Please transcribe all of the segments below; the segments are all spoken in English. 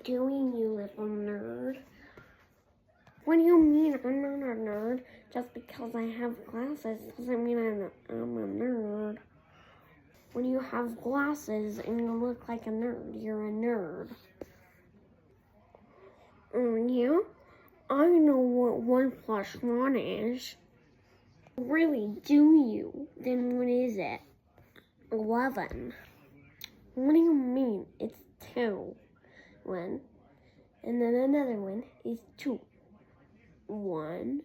doing, you little nerd? What do you mean I'm not a nerd? Just because I have glasses doesn't mean I'm a nerd. When you have glasses and you look like a nerd, you're a nerd. Yeah? I know what 1 + 1 is. Really, do you? Then what is it? 11. What do you mean? It's 2. 1. And then another one is 2. 1,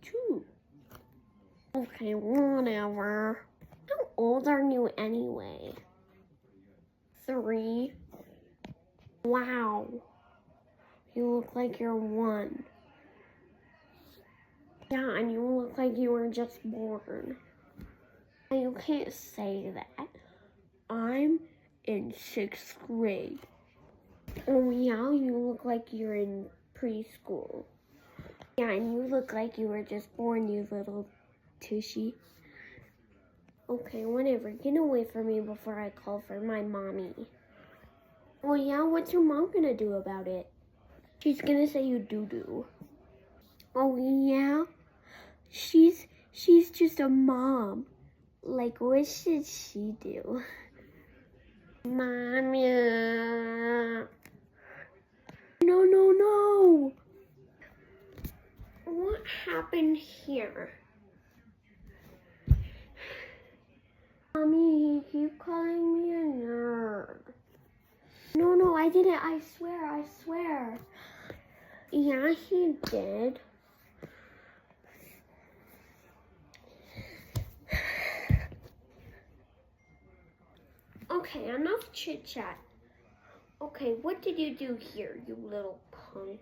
2. Okay, whatever. How old are you anyway? 3. Wow. You look like you're 1. Yeah, and you look like you were just born. You can't say that. I'm in 6th grade. Oh yeah, you look like you're in preschool. Yeah, and you look like you were just born, you little tushy. Okay, whatever. Get away from me before I call for my mommy. Well, yeah, what's your mom gonna do about it? She's gonna say you doo-doo. Oh, yeah? She's just a mom. Like, what should she do? Mommy. No. What happened here? Mommy, he keep calling me a nerd. No, I didn't. I swear. Yeah, he did. Okay, enough chit-chat. Okay, what did you do here, you little punk?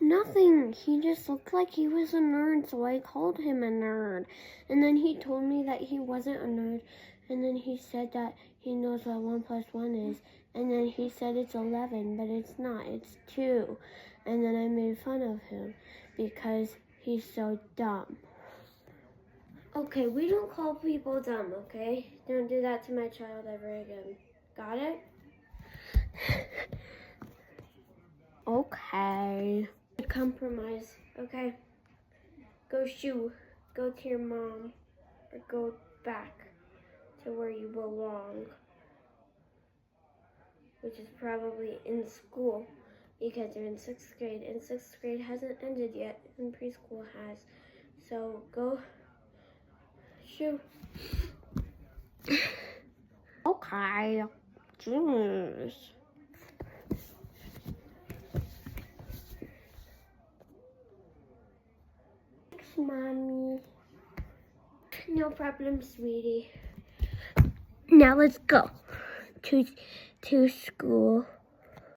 Nothing. He just looked like he was a nerd, so I called him a nerd. And then he told me that he wasn't a nerd. And then he said that he knows what 1 + 1 is. And then he said it's 11, but it's not. It's 2. And then I made fun of him because he's so dumb. Okay, we don't call people dumb, okay? Don't do that to my child ever again. Got it? Okay. Compromise, okay? Go to your mom, or go back to where you belong, which is probably in school, because you're in 6th grade, and 6th grade hasn't ended yet, and preschool has. So go, shoo. Okay, jeez. Mommy. No problem, sweetie. Now let's go to school.